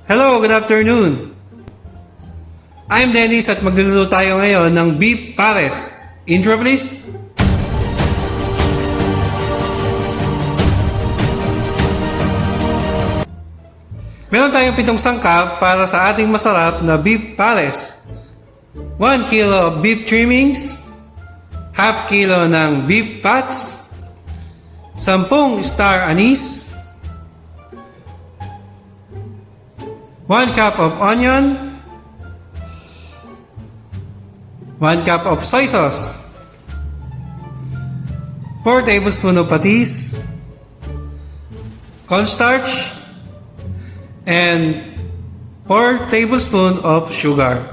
Hello, good afternoon. I'm Dennis at magluluto tayo ngayon ng beef pares. Intro please. Meron tayong 7 sangkap para sa ating masarap na beef pares. 1 kilo of beef trimmings, half kilo ng beef pats, 10 star anise, 1 cup of onion, 1 cup of soy sauce, 4 tablespoons of patis, cornstarch, and 4 tablespoons of sugar.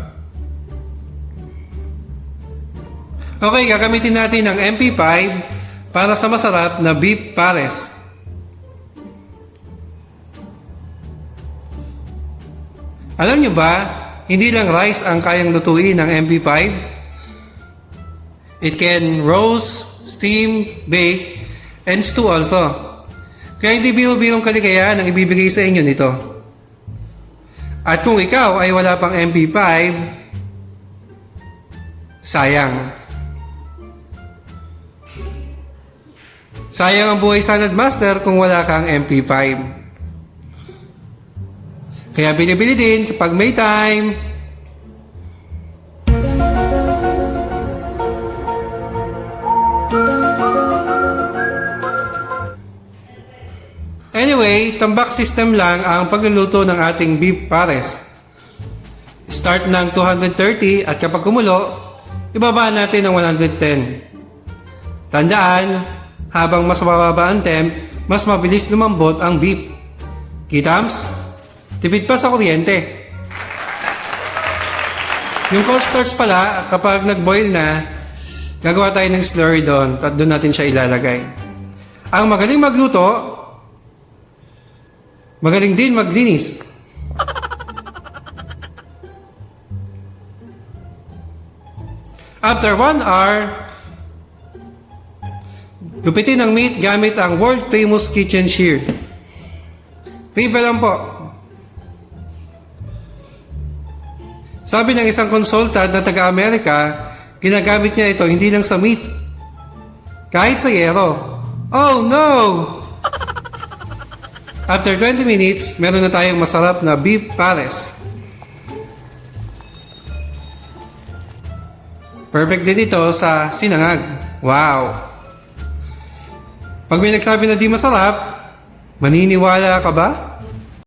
Okay, gagamitin natin ng MP5 para sa masarap na beef pares. Alam nyo ba, hindi lang rice ang kayang lutuin ng MP5. It can roast, steam, bake, and stew also. Kaya hindi biro-birong kaligayahan ang ibibigay sa inyo nito. At kung ikaw ay wala pang MP5, sayang. Sayang ang buhay salad master kung wala kang MP5. Kaya bili-bili din kapag may time. Anyway, tambak system lang ang pagluluto ng ating beef pares. Start ng 230 at kapag kumulo, ibaba natin ng 110. Tandaan, habang mas mababa ang temp, mas mabilis lumambot ang beef. Kitams? Tipid pa sa kuryente. Yung cornstarch pala, kapag nag-boil na, gagawa tayo ng slurry doon at doon natin siya ilalagay. Ang magaling magluto, magaling din maglinis. After 1 hour, gupitin ang meat gamit ang world famous kitchen shear. Riba lang po. Sabi ng isang consultant na taga-Amerika, ginagamit niya ito hindi lang sa meat, kahit sa yero. Oh no! After 20 minutes, meron na tayong masarap na beef pares. Perfect din ito sa sinangag. Wow! Pag may nagsabi na di masarap, maniniwala ka ba?